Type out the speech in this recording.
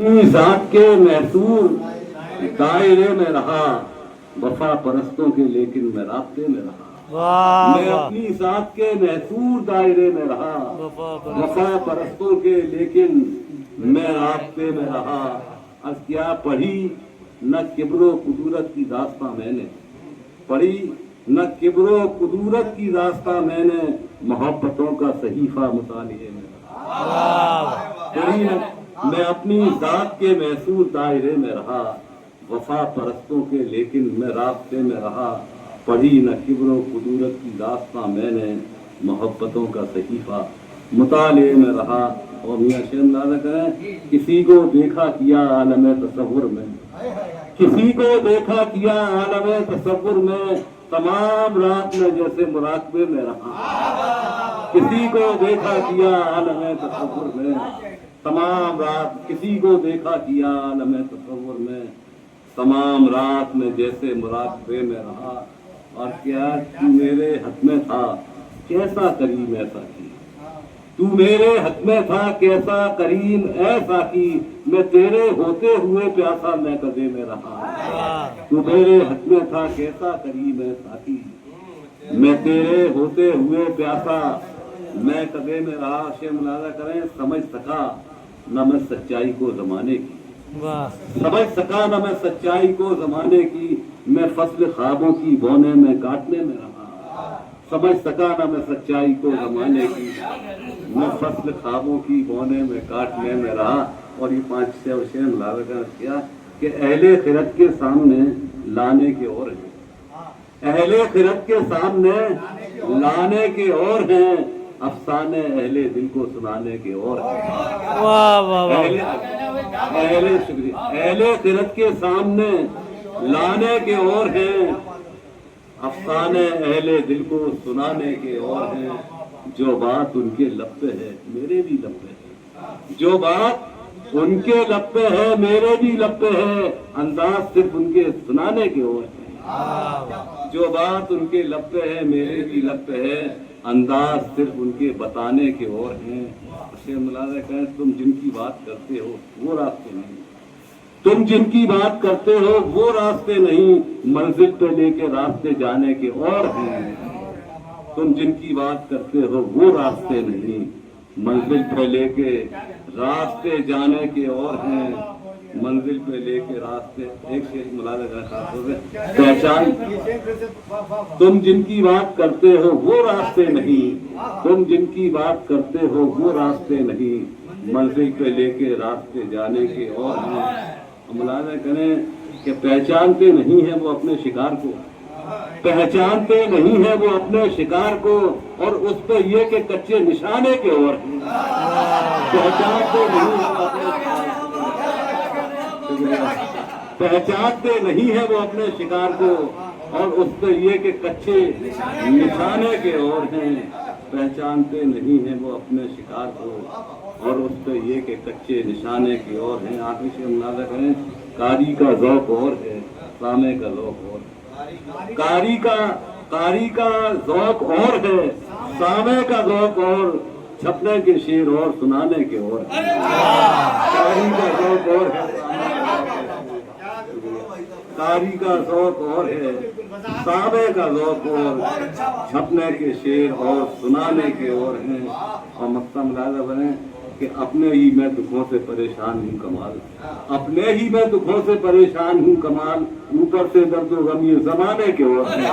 اپنی ذات کے محصور دائرے میں رہا، وفا پرستوں کے لیکن میں رابطے میں رہا۔ میں اپنی ذات کے محصور دائرے میں رہا، وفا پرستوں کے لیکن میں رابطے میں رہا۔ از کیا پڑھی نہ کبر و قدورت کی داستاں میں نے، پڑھی نہ کبر و قدورت کی داستاں میں نے، محبتوں کا صحیفہ مطالعے میں رہا۔ پڑھی نہ میں اپنی ذات کے محصور دائرے میں رہا، وفا پرستوں کے لیکن میں رابطے میں رہا۔ پڑھی نہ کبر و قدورت کی داستاں میں نے، محبتوں کا صحیفہ مطالعے میں رہا۔ اور میاں شیر اندازہ کریں، کسی کو دیکھا کیا عالم تصور میں، کسی کو دیکھا کیا عالم تصور میں، تمام رات میں جیسے مراقبے میں رہا۔ کسی کو دیکھا کیا عالم تصور میں، تمام رات کسی کو دیکھا کیا عالم تصور میں، تمام رات میں جیسے مراقبے میں رہا۔ اور کیا تو میرے حق میں تھا کیسا کریم ایسا کی، تو میرے حق میں تھا کیسا کریم ایسا کی، میں تیرے ہوتے ہوئے پیاسا میں کدے میں رہا۔ تو میرے حق میں تھا کیسا کریم ایسا کی، میں تیرے ہوتے ہوئے پیاسا میں کدے میں رہا۔ شیخ ملاحظہ کریں، سمجھ سکا نہ میں سچائی کو زمانے کی، سمجھ سکا نہ میں سچائی کو زمانے کی، میں فصل خوابوں کی بونے میں کاٹنے میں رہا۔ سمجھ سکا نہ میں سچائی کو زمانے کی، میں فصل خوابوں کی بونے میں کاٹنے میں رہا۔ اور یہ 5 سے اور شیخ ملاحظہ کیا کہ اہل خرد کے سامنے لانے کے اور ہیں، اہل خرد کے سامنے لانے کے اور ہیں، افسانے اہل دل کو سنانے کے اور ہیں۔ اہل خرد کے سامنے لانے کے اور ہیں، افسانے اہل دل کو سنانے کے اور ہیں۔ جو بات ان کے لب پہ ہے میرے بھی لب پہ ہے، جو بات ان کے لب پہ ہے میرے بھی لب پہ ہے، انداز صرف ان کے سنانے کے اور ہیں۔ جو بات ان کے لب پہ ہے میرے بھی لب پہ ہے، انداز صرف ان کے بتانے کے اور ہیں۔ اسے ملاحظہ کریں، تم جن کی بات کرتے ہو وہ راستے نہیں، تم جن کی بات کرتے ہو وہ راستے نہیں، منزل پہ لے کے راستے جانے کے اور ہیں۔ تم جن کی بات کرتے ہو وہ راستے نہیں، منزل پہ لے کے راستے جانے کے اور ہیں، منزل پہ لے کے راستے۔ ایک شیخ ملاحظہ کریں، پہچان تم جن کی بات کرتے ہو وہ راستے نہیں، تم جن کی بات کرتے ہو وہ راستے نہیں، منزل پہ لے کے راستے جانے کے اور ہیں۔ ملاحظہ کریں کہ پہچانتے نہیں ہیں وہ اپنے شکار کو، پہچانتے نہیں ہیں وہ اپنے شکار کو، اور اس پہ یہ کہ کچے نشانے کے اور ہیں۔ پہچانتے نہیں ہیں وہ اپنے پہچانتے نہیں ہیں وہ اپنے شکار کو، اور اس پہ یہ کہ کچے نشانے کے اور ہیں۔ پہچانتے نہیں ہیں وہ اپنے شکار کو، اور اس پہ یہ کہ کچے نشانے کے اور ہیں۔ آخری سے ملاحظہ کریں، کاری کا ذوق اور ہے سامے کا ذوق اور ہے، کاری کا ذوق اور ہے سامے کا ذوق اور، چھپنے کے شعر اور سنانے کے اور ہیں۔ کاری کا ذوق اور ہے، کاری کا ذوق اور ہے سامے کا ذوق اور، چھپنے کے شعر اور سنانے کے اور ہیں۔ اور مقصد ملاحظہ بنے کہ اپنے ہی میں دکھوں سے پریشان ہوں کمال، اپنے ہی میں دکھوں سے پریشان ہوں کمال، اوپر سے درد و غم یہ زمانے کے اور ہیں۔